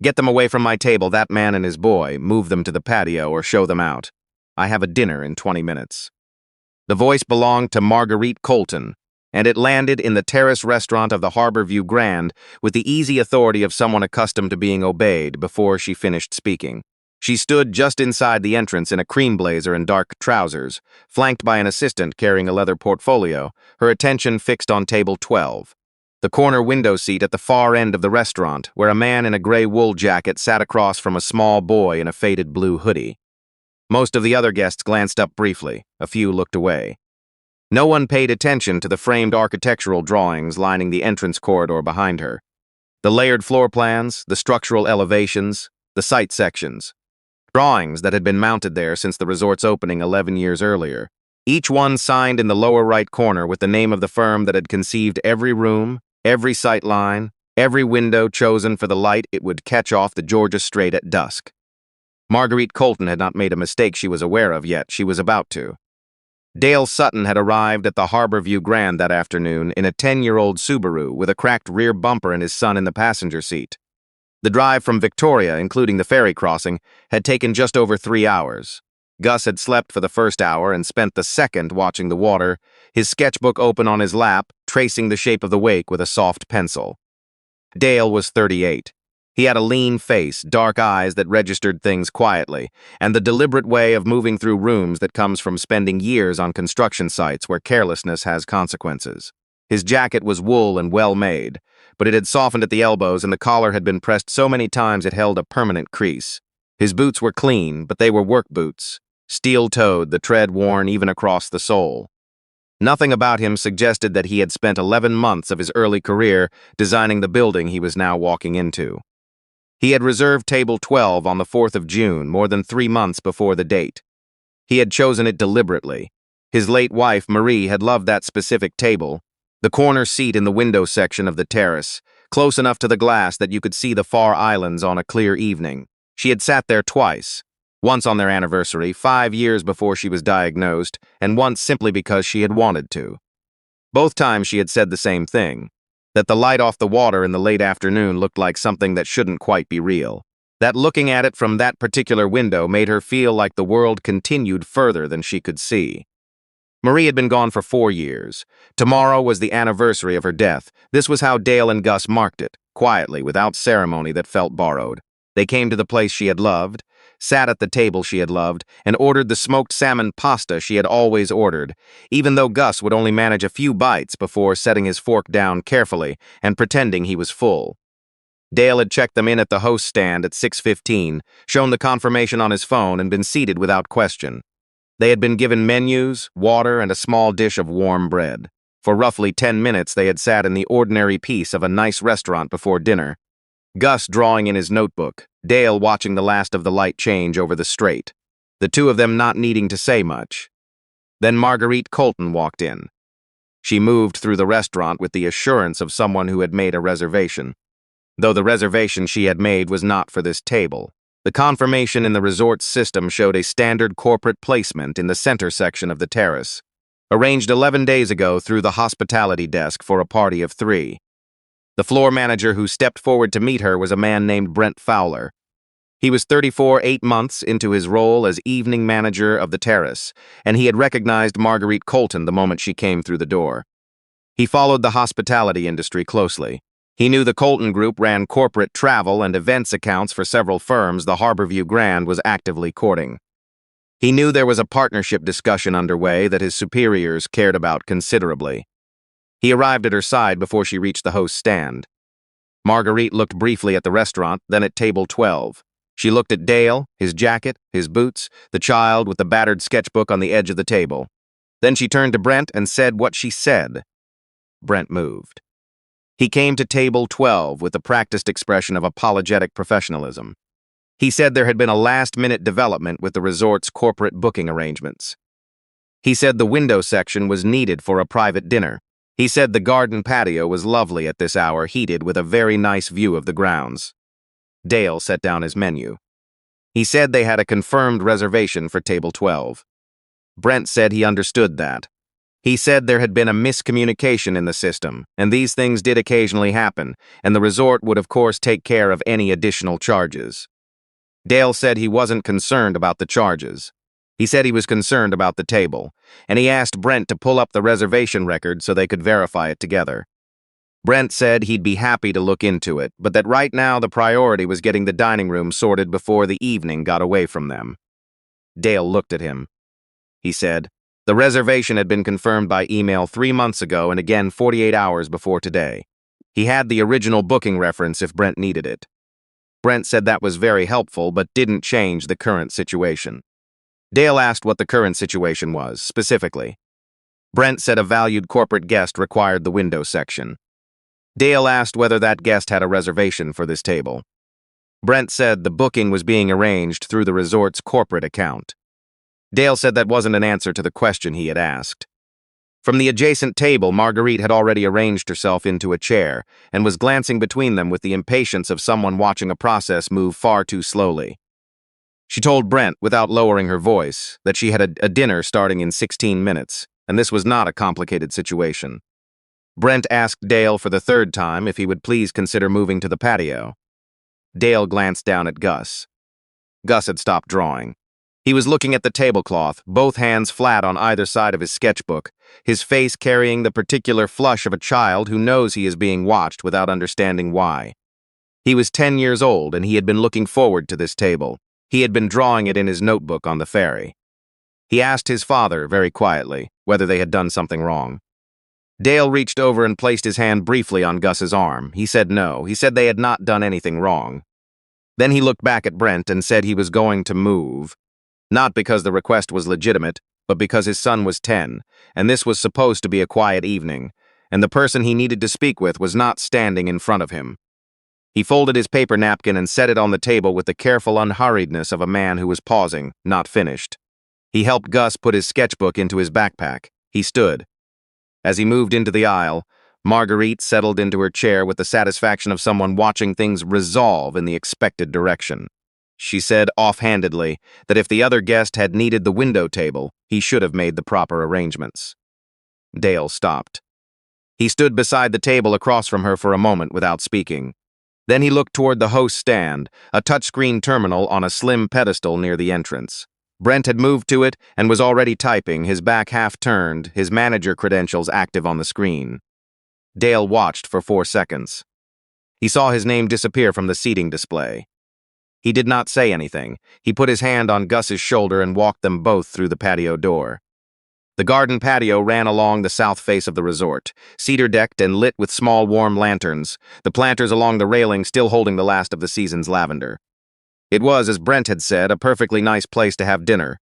Get them away from my table, that man and his boy. Move them to the patio or show them out. I have a dinner in 20 minutes. The voice belonged to Marguerite Colton, and it landed in the terrace restaurant of the Harborview Grand with the easy authority of someone accustomed to being obeyed before she finished speaking. She stood just inside the entrance in a cream blazer and dark trousers, flanked by an assistant carrying a leather portfolio, her attention fixed on table 12. The corner window seat at the far end of the restaurant, where a man in a gray wool jacket sat across from a small boy in a faded blue hoodie. Most of the other guests glanced up briefly, a few looked away. No one paid attention to the framed architectural drawings lining the entrance corridor behind her. The layered floor plans, the structural elevations, the site sections. Drawings that had been mounted there since the resort's opening 11 years earlier. Each one signed in the lower right corner with the name of the firm that had conceived every room, every sight line, every window chosen for the light it would catch off the Georgia Strait at dusk. Marguerite Colton had not made a mistake she was aware of yet. She was about to. Dale Sutton had arrived at the Harborview Grand that afternoon in a 10-year-old Subaru with a cracked rear bumper and his son in the passenger seat. The drive from Victoria, including the ferry crossing, had taken just over 3 hours. Gus had slept for the first hour and spent the second watching the water, his sketchbook open on his lap, tracing the shape of the wake with a soft pencil. Dale was 38. He had a lean face, dark eyes that registered things quietly, and the deliberate way of moving through rooms that comes from spending years on construction sites where carelessness has consequences. His jacket was wool and well-made, but it had softened at the elbows and the collar had been pressed so many times it held a permanent crease. His boots were clean, but they were work boots, steel-toed, the tread worn even across the sole. Nothing about him suggested that he had spent 11 months of his early career designing the building he was now walking into. He had reserved table 12 on the 4th of June, more than 3 months before the date. He had chosen it deliberately. His late wife, Marie, had loved that specific table, the corner seat in the window section of the terrace, close enough to the glass that you could see the far islands on a clear evening. She had sat there twice, once on their anniversary, 5 years before she was diagnosed, and once simply because she had wanted to. Both times she had said the same thing, that the light off the water in the late afternoon looked like something that shouldn't quite be real. That looking at it from that particular window made her feel like the world continued further than she could see. Marie had been gone for 4 years. Tomorrow was the anniversary of her death. This was how Dale and Gus marked it, quietly, without ceremony that felt borrowed. They came to the place she had loved, sat at the table she had loved, and ordered the smoked salmon pasta she had always ordered, even though Gus would only manage a few bites before setting his fork down carefully and pretending he was full. Dale had checked them in at the host stand at 6:15, shown the confirmation on his phone, and been seated without question. They had been given menus, water, and a small dish of warm bread. For roughly 10 minutes they had sat in the ordinary peace of a nice restaurant before dinner. Gus drawing in his notebook, Dale watching the last of the light change over the strait, the two of them not needing to say much. Then Marguerite Colton walked in. She moved through the restaurant with the assurance of someone who had made a reservation, though the reservation she had made was not for this table. The confirmation in the resort's system showed a standard corporate placement in the center section of the terrace, arranged 11 days ago through the hospitality desk for a party of 3. The floor manager who stepped forward to meet her was a man named Brent Fowler. He was 34, 8 months into his role as evening manager of the terrace, and he had recognized Marguerite Colton the moment she came through the door. He followed the hospitality industry closely. He knew the Colton Group ran corporate travel and events accounts for several firms the Harborview Grand was actively courting. He knew there was a partnership discussion underway that his superiors cared about considerably. He arrived at her side before she reached the host's stand. Marguerite looked briefly at the restaurant, then at table 12. She looked at Dale, his jacket, his boots, the child with the battered sketchbook on the edge of the table. Then she turned to Brent and said what she said. Brent moved. He came to table 12 with the practiced expression of apologetic professionalism. He said there had been a last-minute development with the resort's corporate booking arrangements. He said the window section was needed for a private dinner. He said the garden patio was lovely at this hour, heated with a very nice view of the grounds. Dale set down his menu. He said they had a confirmed reservation for table 12. Brent said he understood that. He said there had been a miscommunication in the system, and these things did occasionally happen, and the resort would of course take care of any additional charges. Dale said he wasn't concerned about the charges. He said he was concerned about the table, and he asked Brent to pull up the reservation record so they could verify it together. Brent said he'd be happy to look into it, but that right now the priority was getting the dining room sorted before the evening got away from them. Dale looked at him. He said, the reservation had been confirmed by email 3 months ago and again 48 hours before today. He had the original booking reference if Brent needed it. Brent said that was very helpful but didn't change the current situation. Dale asked what the current situation was, specifically. Brent said a valued corporate guest required the window section. Dale asked whether that guest had a reservation for this table. Brent said the booking was being arranged through the resort's corporate account. Dale said that wasn't an answer to the question he had asked. From the adjacent table, Marguerite had already arranged herself into a chair and was glancing between them with the impatience of someone watching a process move far too slowly. She told Brent, without lowering her voice, that she had a dinner starting in 16 minutes, and this was not a complicated situation. Brent asked Dale for the third time if he would please consider moving to the patio. Dale glanced down at Gus. Gus had stopped drawing. He was looking at the tablecloth, both hands flat on either side of his sketchbook, his face carrying the particular flush of a child who knows he is being watched without understanding why. He was 10 years old and he had been looking forward to this table. He had been drawing it in his notebook on the ferry. He asked his father, very quietly, whether they had done something wrong. Dale reached over and placed his hand briefly on Gus's arm. He said no. He said they had not done anything wrong. Then he looked back at Brent and said he was going to move. Not because the request was legitimate, but because his son was 10, and this was supposed to be a quiet evening, and the person he needed to speak with was not standing in front of him. He folded his paper napkin and set it on the table with the careful unhurriedness of a man who was pausing, not finished. He helped Gus put his sketchbook into his backpack. He stood. As he moved into the aisle, Marguerite settled into her chair with the satisfaction of someone watching things resolve in the expected direction. She said offhandedly that if the other guest had needed the window table, he should have made the proper arrangements. Dale stopped. He stood beside the table across from her for a moment without speaking. Then he looked toward the host stand, a touchscreen terminal on a slim pedestal near the entrance. Brent had moved to it and was already typing, his back half turned, his manager credentials active on the screen. Dale watched for 4 seconds. He saw his name disappear from the seating display. He did not say anything. He put his hand on Gus's shoulder and walked them both through the patio door. The garden patio ran along the south face of the resort, cedar-decked and lit with small warm lanterns, the planters along the railing still holding the last of the season's lavender. It was, as Brent had said, a perfectly nice place to have dinner.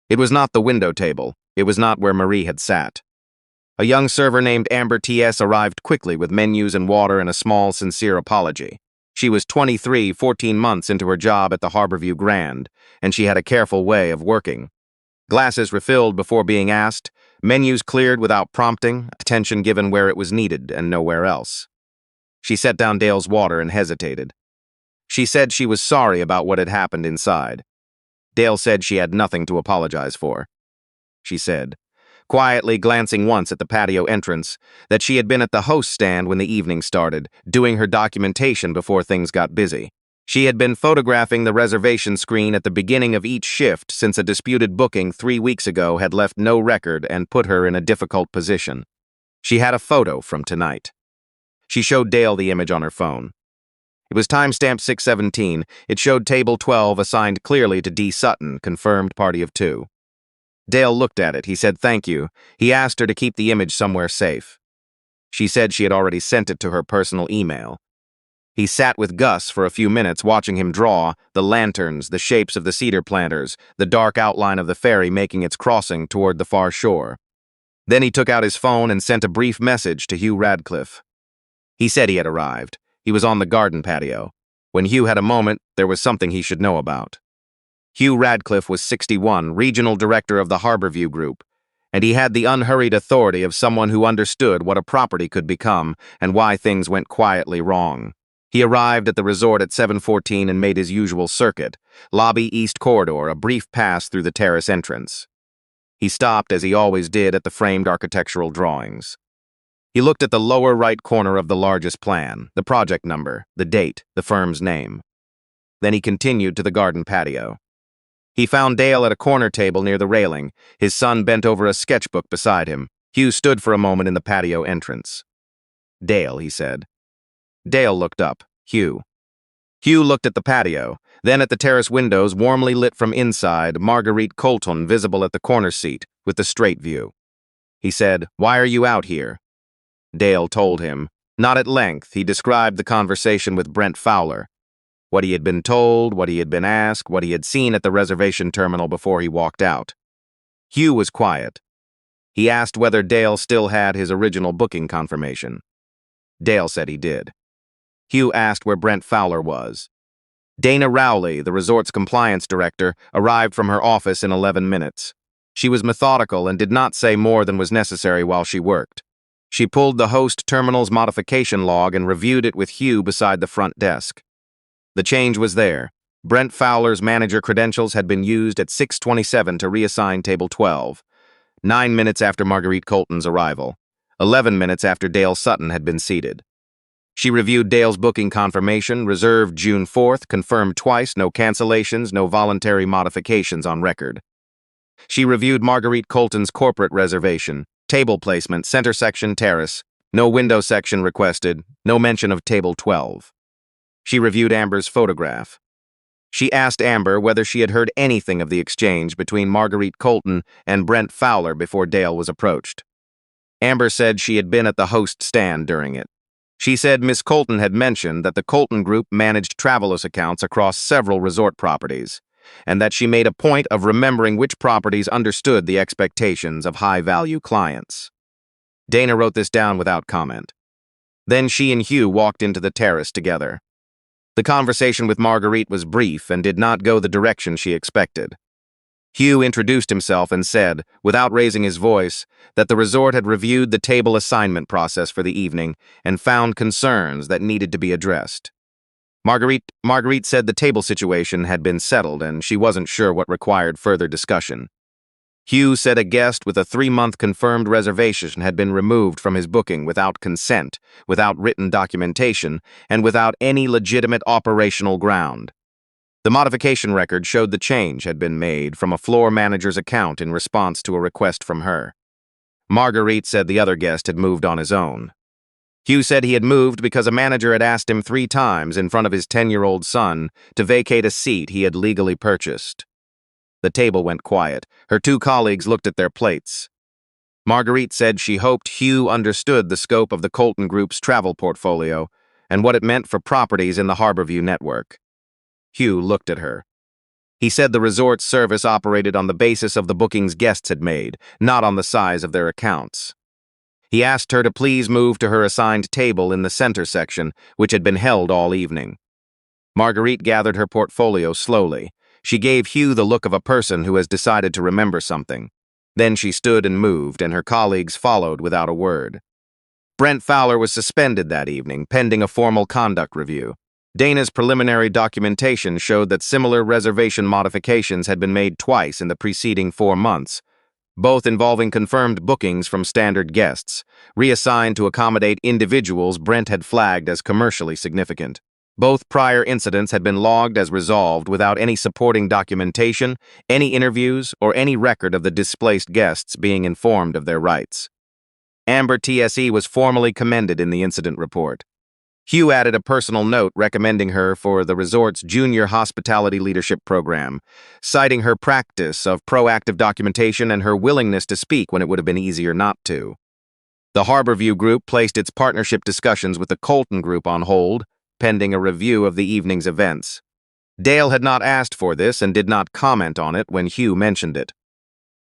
It was not the window table. It was not where Marie had sat. A young server named Amber T.S. arrived quickly with menus and water and a small, sincere apology. She was 23, 14 months into her job at the Harborview Grand, and she had a careful way of working. Glasses refilled before being asked, menus cleared without prompting, attention given where it was needed and nowhere else. She set down Dale's water and hesitated. She said she was sorry about what had happened inside. Dale said she had nothing to apologize for. She said, quietly glancing once at the patio entrance, that she had been at the host stand when the evening started, doing her documentation before things got busy. She had been photographing the reservation screen at the beginning of each shift since a disputed booking 3 weeks ago had left no record and put her in a difficult position. She had a photo from tonight. She showed Dale the image on her phone. It was timestamped 6:17. It showed table 12 assigned clearly to D. Sutton, confirmed party of 2. Dale looked at it. He said thank you. He asked her to keep the image somewhere safe. She said she had already sent it to her personal email. He sat with Gus for a few minutes watching him draw, the lanterns, the shapes of the cedar planters, the dark outline of the ferry making its crossing toward the far shore. Then he took out his phone and sent a brief message to Hugh Radcliffe. He said he had arrived. He was on the garden patio. When Hugh had a moment, there was something he should know about. Hugh Radcliffe was 61, regional director of the Harborview Group, and he had the unhurried authority of someone who understood what a property could become and why things went quietly wrong. He arrived at the resort at 7:14 and made his usual circuit, lobby east corridor, a brief pass through the terrace entrance. He stopped, as he always did, at the framed architectural drawings. He looked at the lower right corner of the largest plan, the project number, the date, the firm's name. Then he continued to the garden patio. He found Dale at a corner table near the railing, his son bent over a sketchbook beside him. Hugh stood for a moment in the patio entrance. "Dale," he said. Dale looked up. "Hugh." Hugh looked at the patio, then at the terrace windows warmly lit from inside, Marguerite Colton visible at the corner seat, with the straight view. He said, "Why are you out here?" Dale told him. Not at length, he described the conversation with Brent Fowler. What he had been told, what he had been asked, what he had seen at the reservation terminal before he walked out. Hugh was quiet. He asked whether Dale still had his original booking confirmation. Dale said he did. Hugh asked where Brent Fowler was. Dana Rowley, the resort's compliance director, arrived from her office in 11 minutes. She was methodical and did not say more than was necessary while she worked. She pulled the host terminal's modification log and reviewed it with Hugh beside the front desk. The change was there. Brent Fowler's manager credentials had been used at 6:27 to reassign Table 12, 9 minutes after Marguerite Colton's arrival, 11 minutes after Dale Sutton had been seated. She reviewed Dale's booking confirmation, reserved June 4th, confirmed twice, no cancellations, no voluntary modifications on record. She reviewed Marguerite Colton's corporate reservation, table placement, center section terrace, no window section requested, no mention of Table 12. She reviewed Amber's photograph. She asked Amber whether she had heard anything of the exchange between Marguerite Colton and Brent Fowler before Dale was approached. Amber said she had been at the host stand during it. She said Miss Colton had mentioned that the Colton Group managed Travelers accounts across several resort properties, and that she made a point of remembering which properties understood the expectations of high-value clients. Dana wrote this down without comment. Then she and Hugh walked into the terrace together. The conversation with Marguerite was brief and did not go the direction she expected. Hugh introduced himself and said, without raising his voice, that the resort had reviewed the table assignment process for the evening and found concerns that needed to be addressed. Marguerite said the table situation had been settled and she wasn't sure what required further discussion. Hugh said a guest with a 3-month confirmed reservation had been removed from his booking without consent, without written documentation, and without any legitimate operational ground. The modification record showed the change had been made from a floor manager's account in response to a request from her. Marguerite said the other guest had moved on his own. Hugh said he had moved because a manager had asked him 3 times in front of his 10-year-old son to vacate a seat he had legally purchased. The table went quiet. Her 2 colleagues looked at their plates. Marguerite said she hoped Hugh understood the scope of the Colton Group's travel portfolio and what it meant for properties in the Harborview network. Hugh looked at her. He said the resort's service operated on the basis of the bookings guests had made, not on the size of their accounts. He asked her to please move to her assigned table in the center section, which had been held all evening. Marguerite gathered her portfolio slowly. She gave Hugh the look of a person who has decided to remember something. Then she stood and moved, and her colleagues followed without a word. Brent Fowler was suspended that evening, pending a formal conduct review. Dana's preliminary documentation showed that similar reservation modifications had been made twice in the preceding 4 months, both involving confirmed bookings from standard guests, reassigned to accommodate individuals Brent had flagged as commercially significant. Both prior incidents had been logged as resolved without any supporting documentation, any interviews, or any record of the displaced guests being informed of their rights. Amber TSE was formally commended in the incident report. Hugh added a personal note recommending her for the resort's Junior Hospitality Leadership Program, citing her practice of proactive documentation and her willingness to speak when it would have been easier not to. The Harborview Group placed its partnership discussions with the Colton Group on hold, pending a review of the evening's events. Dale had not asked for this and did not comment on it when Hugh mentioned it.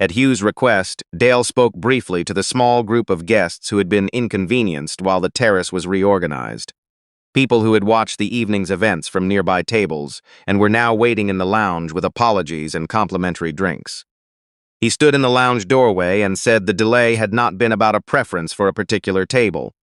At Hugh's request, Dale spoke briefly to the small group of guests who had been inconvenienced while the terrace was reorganized. People who had watched the evening's events from nearby tables and were now waiting in the lounge with apologies and complimentary drinks. He stood in the lounge doorway and said the delay had not been about a preference for a particular table.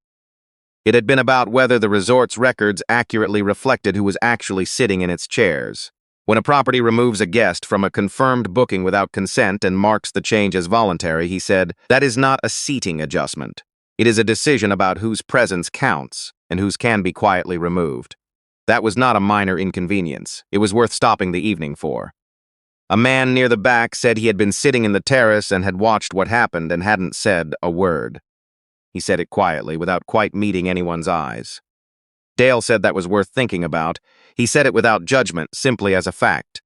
It had been about whether the resort's records accurately reflected who was actually sitting in its chairs. When a property removes a guest from a confirmed booking without consent and marks the change as voluntary, he said, that is not a seating adjustment. It is a decision about whose presence counts and whose can be quietly removed. That was not a minor inconvenience. It was worth stopping the evening for. A man near the back said he had been sitting in the terrace and had watched what happened and hadn't said a word. He said it quietly, without quite meeting anyone's eyes. Dale said that was worth thinking about. He said it without judgment, simply as a fact.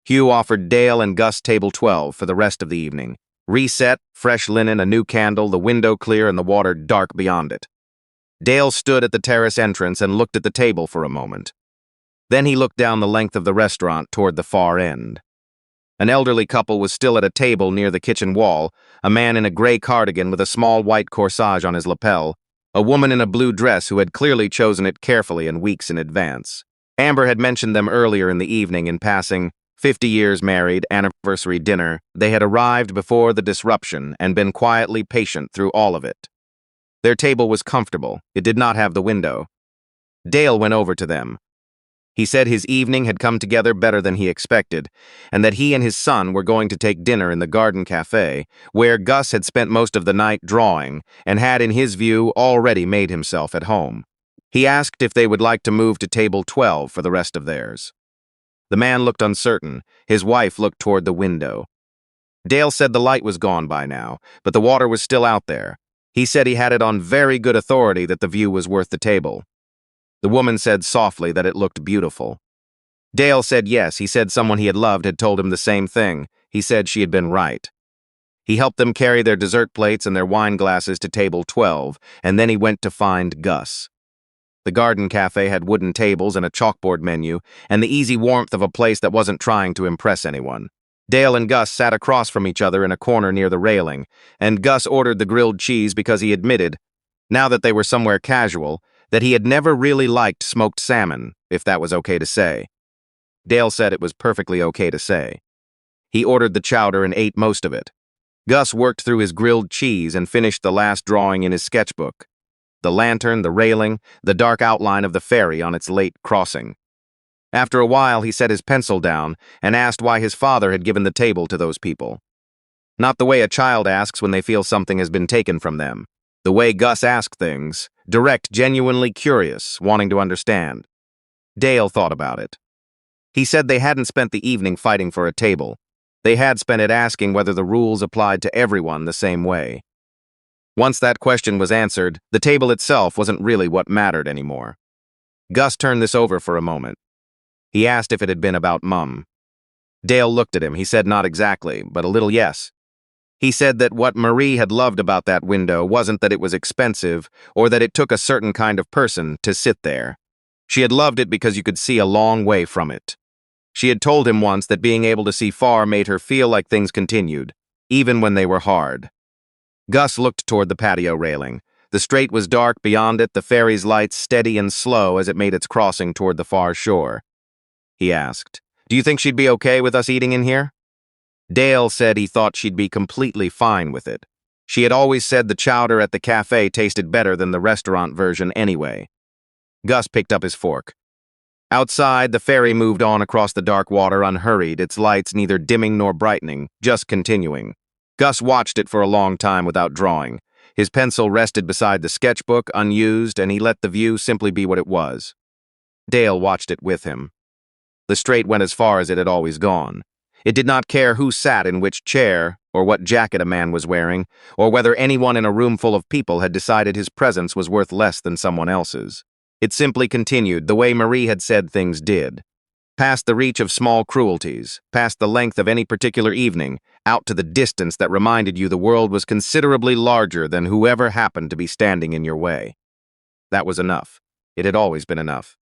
Hugh offered Dale and Gus table 12 for the rest of the evening. Reset, fresh linen, a new candle, the window clear and the water dark beyond it. Dale stood at the terrace entrance and looked at the table for a moment. Then he looked down the length of the restaurant toward the far end. An elderly couple was still at a table near the kitchen wall, a man in a gray cardigan with a small white corsage on his lapel, a woman in a blue dress who had clearly chosen it carefully and weeks in advance. Amber had mentioned them earlier in the evening in passing. 50 years married, anniversary dinner. They had arrived before the disruption and been quietly patient through all of it. Their table was comfortable. It did not have the window. Dale went over to them. He said his evening had come together better than he expected, and that he and his son were going to take dinner in the garden cafe, where Gus had spent most of the night drawing and had, in his view, already made himself at home. He asked if they would like to move to table 12 for the rest of theirs. The man looked uncertain. His wife looked toward the window. Dale said the light was gone by now, but the water was still out there. He said he had it on very good authority that the view was worth the table. The woman said softly that it looked beautiful. Dale said yes. He said someone he had loved had told him the same thing. He said she had been right. He helped them carry their dessert plates and their wine glasses to table 12, and then he went to find Gus. The garden cafe had wooden tables and a chalkboard menu, and the easy warmth of a place that wasn't trying to impress anyone. Dale and Gus sat across from each other in a corner near the railing, and Gus ordered the grilled cheese because he admitted, now that they were somewhere casual, that he had never really liked smoked salmon, if that was okay to say. Dale said it was perfectly okay to say. He ordered the chowder and ate most of it. Gus worked through his grilled cheese and finished the last drawing in his sketchbook. The lantern, the railing, the dark outline of the ferry on its late crossing. After a while, he set his pencil down and asked why his father had given the table to those people. Not the way a child asks when they feel something has been taken from them. The way Gus asked things, direct, genuinely curious, wanting to understand. Dale thought about it. He said they hadn't spent the evening fighting for a table. They had spent it asking whether the rules applied to everyone the same way. Once that question was answered, the table itself wasn't really what mattered anymore. Gus turned this over for a moment. He asked if it had been about Mum. Dale looked at him. He said not exactly, but a little yes. He said that what Marie had loved about that window wasn't that it was expensive or that it took a certain kind of person to sit there. She had loved it because you could see a long way from it. She had told him once that being able to see far made her feel like things continued, even when they were hard. Gus looked toward the patio railing. The strait was dark beyond it, the ferry's lights steady and slow as it made its crossing toward the far shore. He asked, "Do you think she'd be okay with us eating in here?" Dale said he thought she'd be completely fine with it. She had always said the chowder at the cafe tasted better than the restaurant version anyway. Gus picked up his fork. Outside, the ferry moved on across the dark water unhurried, its lights neither dimming nor brightening, just continuing. Gus watched it for a long time without drawing. His pencil rested beside the sketchbook, unused, and he let the view simply be what it was. Dale watched it with him. The strait went as far as it had always gone. It did not care who sat in which chair, or what jacket a man was wearing, or whether anyone in a room full of people had decided his presence was worth less than someone else's. It simply continued the way Marie had said things did. Past the reach of small cruelties, past the length of any particular evening, out to the distance that reminded you the world was considerably larger than whoever happened to be standing in your way. That was enough. It had always been enough.